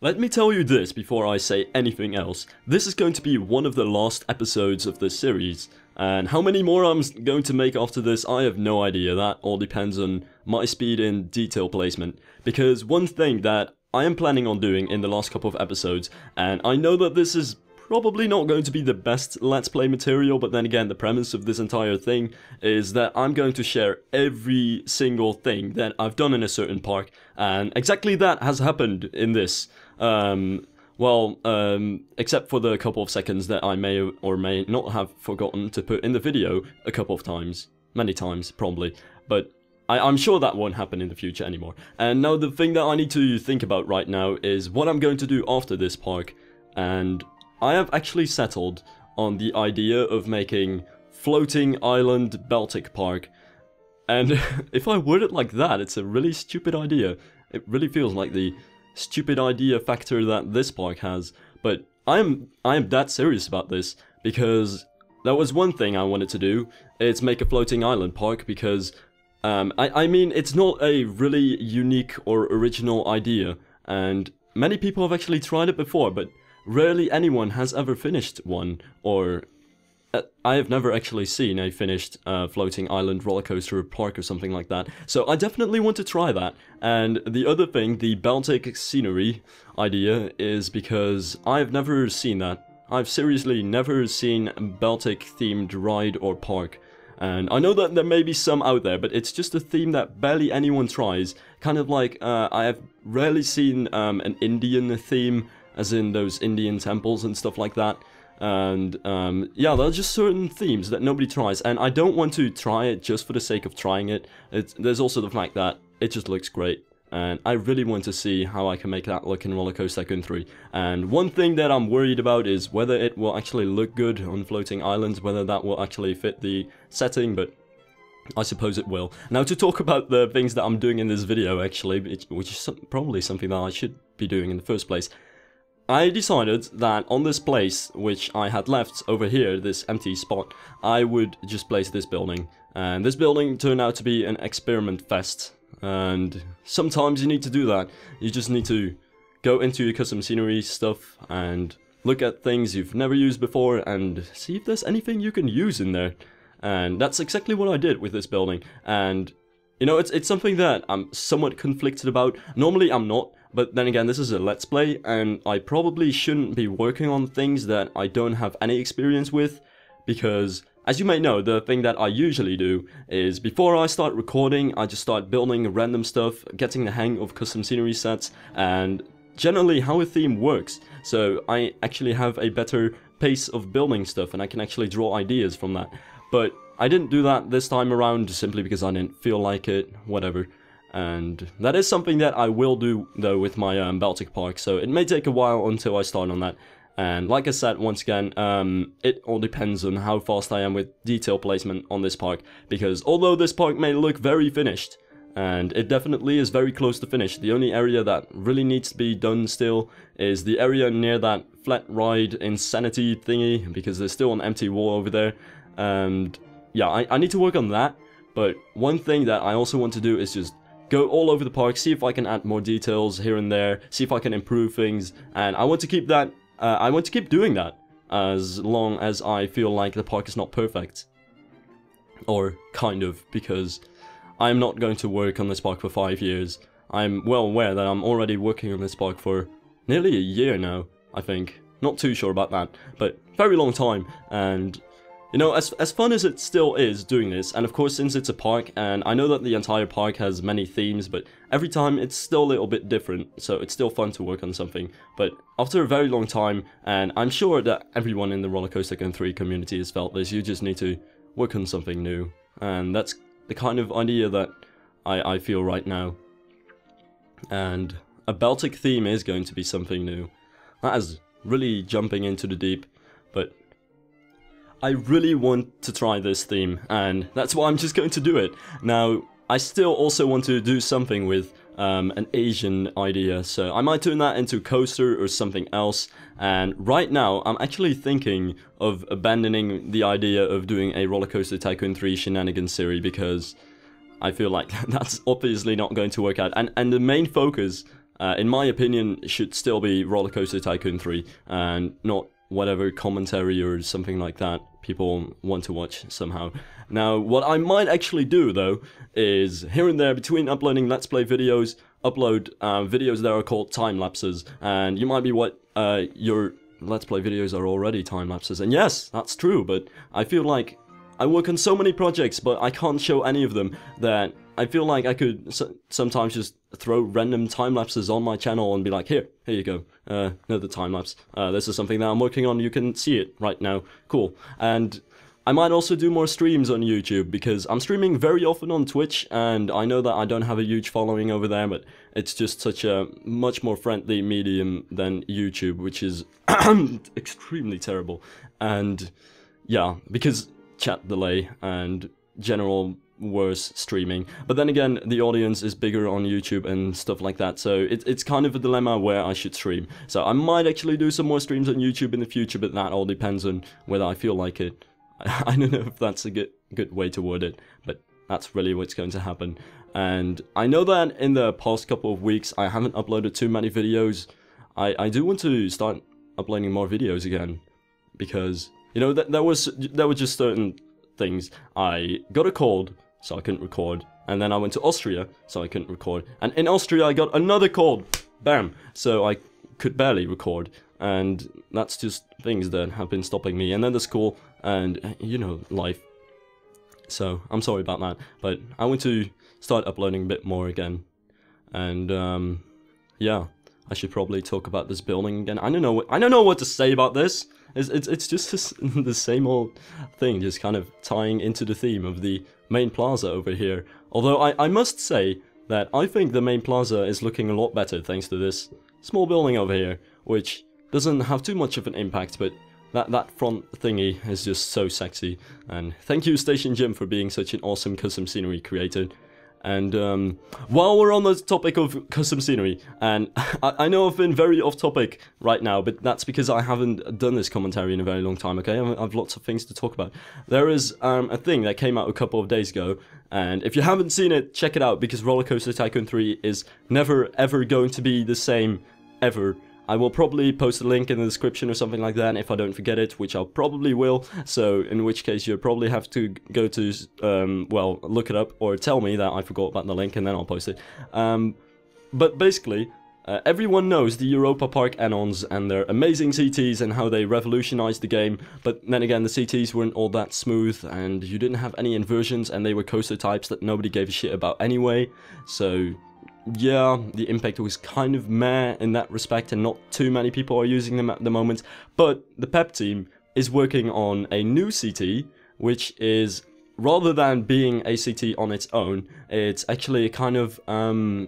Let me tell you this before I say anything else. This is going to be one of the last episodes of this series, and how many more I'm going to make after this, I have no idea. That all depends on my speed in detail placement. Because one thing that I am planning on doing in the last couple of episodes, and I know that this is probably not going to be the best Let's Play material, but then again, the premise of this entire thing is that I'm going to share every single thing that I've done in a certain park, and exactly that has happened in this. Except for the couple of seconds that I may or may not have forgotten to put in the video a couple of times. Many times, probably. But I'm sure that won't happen in the future anymore. And now the thing that I need to think about right now is what I'm going to do after this park. And I have actually settled on the idea of making Floating Island Baltic Park. And if I word it like that, it's a really stupid idea. It really feels like the stupid idea factor that this park has. But I am that serious about this, because that was one thing I wanted to do. It's make a floating island park, because I mean, it's not a really unique or original idea, and many people have actually tried it before, but rarely anyone has ever finished one, or I have never actually seen a finished floating island roller coaster park or something like that. So I definitely want to try that. And the other thing, the Baltic scenery idea, is because I've never seen that. I've seriously never seen a Baltic themed ride or park. And I know that there may be some out there, but it's just a theme that barely anyone tries. Kind of like, I have rarely seen an Indian theme, as in those Indian temples and stuff like that. And yeah, there are just certain themes that nobody tries, and I don't want to try it just for the sake of trying it. There's also the fact that it just looks great, and I really want to see how I can make that look in Roller Coaster Tycoon 3. And one thing that I'm worried about is whether it will actually look good on floating islands, whether that will actually fit the setting, but I suppose it will. Now, to talk about the things that I'm doing in this video, actually, which is probably something that I should be doing in the first place, I decided that on this place, which I had left over here, this empty spot, I would just place this building. And this building turned out to be an experiment fest. And sometimes you need to do that. You just need to go into your custom scenery stuff and look at things you've never used before and see if there's anything you can use in there. And that's exactly what I did with this building. And you know, it's something that I'm somewhat conflicted about. Normally I'm not. But then again, this is a Let's Play, and I probably shouldn't be working on things that I don't have any experience with, because, as you may know, the thing that I usually do is, before I start recording, I just start building random stuff, getting the hang of custom scenery sets, and generally how a theme works, so I actually have a better pace of building stuff, and I can actually draw ideas from that. But I didn't do that this time around, simply because I didn't feel like it, whatever. And that is something that I will do, though, with my Baltic Park, so it may take a while until I start on that. And like I said, once again, it all depends on how fast I am with detail placement on this park, because although this park may look very finished, and it definitely is very close to finished, the only area that really needs to be done still is the area near that flat ride insanity thingy, because there's still an empty wall over there, and yeah, I need to work on that. But one thing that I also want to do is just go all over the park, see if I can add more details here and there, see if I can improve things, and I want to keep that, I want to keep doing that as long as I feel like the park is not perfect. Or kind of, because I'm not going to work on this park for 5 years. I'm well aware that I'm already working on this park for nearly a year now, I think. Not too sure about that, but very long time, and you know, as fun as it still is doing this, and of course since it's a park, and I know that the entire park has many themes, but every time it's still a little bit different, so it's still fun to work on something. But after a very long time, and I'm sure that everyone in the Roller Coaster Tycoon 3 community has felt this, you just need to work on something new. And that's the kind of idea that I feel right now. And a Baltic theme is going to be something new. That is really jumping into the deep, but I really want to try this theme, and that's why I'm just going to do it. Now, I still also want to do something with an Asian idea, so I might turn that into coaster or something else. And right now, I'm actually thinking of abandoning the idea of doing a Roller Coaster Tycoon 3 shenanigans series, because I feel like that's obviously not going to work out. And the main focus in my opinion, it should still be Roller Coaster Tycoon 3, and not whatever commentary or something like that people want to watch somehow. Now, what I might actually do, though, is here and there, between uploading Let's Play videos, upload videos that are called time-lapses, and you might be what, your Let's Play videos are already time-lapses, and yes, that's true, but I feel like I work on so many projects, but I can't show any of them, that I feel like I could sometimes just throw random time-lapses on my channel and be like, here you go, another time-lapse, this is something that I'm working on, you can see it right now, cool. And I might also do more streams on YouTube, because I'm streaming very often on Twitch, and I know that I don't have a huge following over there, but it's just such a much more friendly medium than YouTube, which is extremely terrible. And yeah, because chat delay and general worse streaming. But then again, the audience is bigger on YouTube and stuff like that, so it's kind of a dilemma where I should stream. So I might actually do some more streams on YouTube in the future, but that all depends on whether I feel like it. I don't know if that's a good way to word it, but that's really what's going to happen. And I know that in the past couple of weeks I haven't uploaded too many videos. I do want to start uploading more videos again, because, you know, there were just certain things. I got a cold, so I couldn't record, and then I went to Austria, so I couldn't record, and in Austria I got another cold, bam, so I could barely record, and that's just things that have been stopping me, and then the school, and, you know, life. So, I'm sorry about that, but I want to start uploading a bit more again, and, yeah, I should probably talk about this building again. I don't know what to say about this. It's just the same old thing, just kind of tying into the theme of the main plaza over here. Although I must say that I think the main plaza is looking a lot better thanks to this small building over here, which doesn't have too much of an impact, but that front thingy is just so sexy. And thank you, Station Jim, for being such an awesome custom scenery creator. And while we're on the topic of custom scenery, and I know I've been very off topic right now, but that's because I haven't done this commentary in a very long time, okay? I've lots of things to talk about. There is a thing that came out a couple of days ago, and if you haven't seen it, check it out, because Roller Coaster Tycoon 3 is never ever going to be the same, ever. I will probably post a link in the description or something like that if I don't forget it, which I'll probably will, so in which case you'll probably have to go to, well, look it up or tell me that I forgot about the link and then I'll post it. But basically, everyone knows the Europa Park add-ons and their amazing CTs and how they revolutionized the game, but then again the CTs weren't all that smooth and you didn't have any inversions and they were coaster types that nobody gave a shit about anyway, so yeah, the impact was kind of meh in that respect and not too many people are using them at the moment, but the PEP team is working on a new CT, which is, rather than being a CT on its own, it's actually a kind of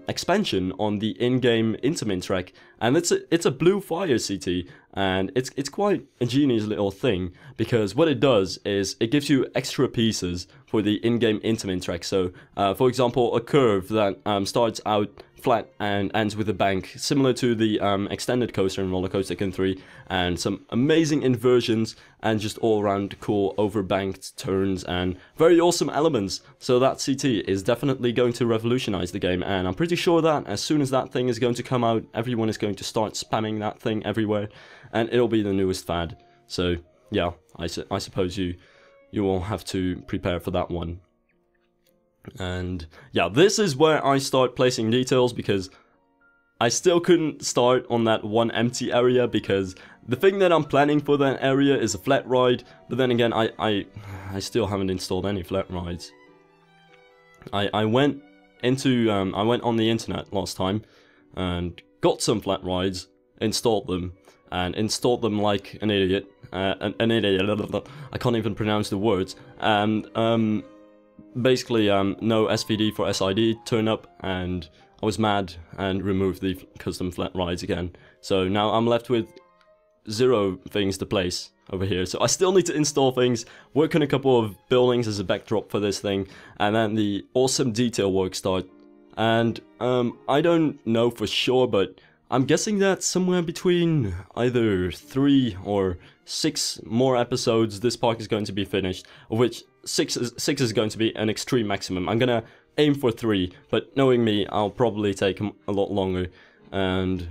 expansion on the in-game Intermin track, and it's a blue fire CT, and it's quite a genius little thing, because what it does is it gives you extra pieces for the in-game Intermin track. So, for example, a curve that starts out flat and ends with a bank, similar to the extended coaster in Roller Coaster Tycoon 3, and some amazing inversions and just all-around cool overbanked turns and very awesome elements. So that CT is definitely going to revolutionize the game, and I'm pretty sure that as soon as that thing is going to come out, everyone is going to start spamming that thing everywhere, and it'll be the newest fad. So yeah, I suppose you will have to prepare for that one. And yeah, this is where I start placing details, because I still couldn't start on that one empty area, because the thing that I'm planning for that area is a flat ride, but then again I still haven't installed any flat rides. I went on the internet last time and got some flat rides, installed them like an idiot. An idiot. I can't even pronounce the words. And basically, no SVD for SID turned up, and I was mad and removed the custom flat rides again. So now I'm left with 0 things to place over here. So I still need to install things, work on a couple of buildings as a backdrop for this thing, and then the awesome detail work start. And I don't know for sure, but I'm guessing that somewhere between either 3 or 6 more episodes this park is going to be finished, of which 6 is going to be an extreme maximum. I'm gonna aim for 3, but knowing me, I'll probably take a lot longer. and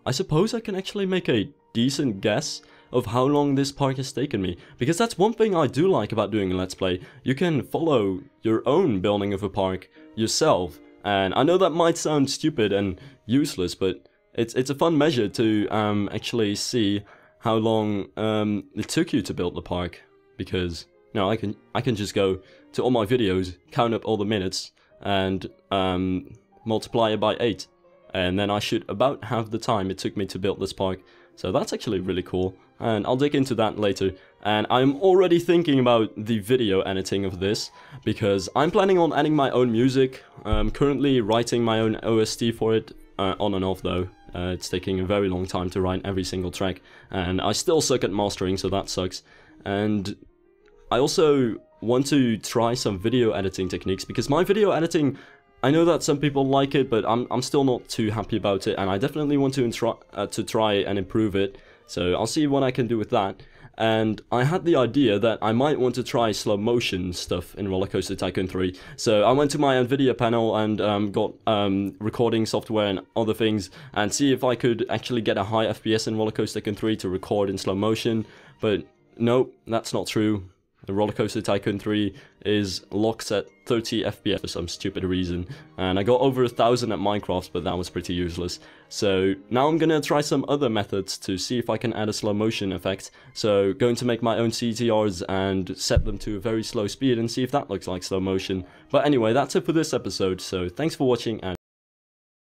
I suppose I can actually make a decent guess of how long this park has taken me, because that's one thing I do like about doing a Let's Play. You can follow your own building of a park yourself, and I know that might sound stupid and useless, but it's a fun measure to actually see how long it took you to build the park, because you know, I can just go to all my videos, count up all the minutes, and multiply it by 8, and then I should about have the time it took me to build this park. So that's actually really cool, and I'll dig into that later. And I'm already thinking about the video editing of this, because I'm planning on adding my own music. I'm currently writing my own OST for it, on and off though. It's taking a very long time to write every single track, and I still suck at mastering, so that sucks. And I also want to try some video editing techniques, because my video editing, I know that some people like it, but I'm still not too happy about it, and I definitely want to try and improve it. So I'll see what I can do with that. And I had the idea that I might want to try slow motion stuff in Roller Coaster Tycoon 3. So I went to my NVIDIA panel and got recording software and other things, and see if I could actually get a high FPS in Roller Coaster Tycoon 3 to record in slow motion. But no, that's not true. The Roller Coaster Tycoon 3 is locked at 30 FPS for some stupid reason, and I got over 1000 at Minecraft, but that was pretty useless. So now I'm gonna try some other methods to see if I can add a slow motion effect. So going to make my own CTRs and set them to a very slow speed and see if that looks like slow motion. But anyway, that's it for this episode, so thanks for watching and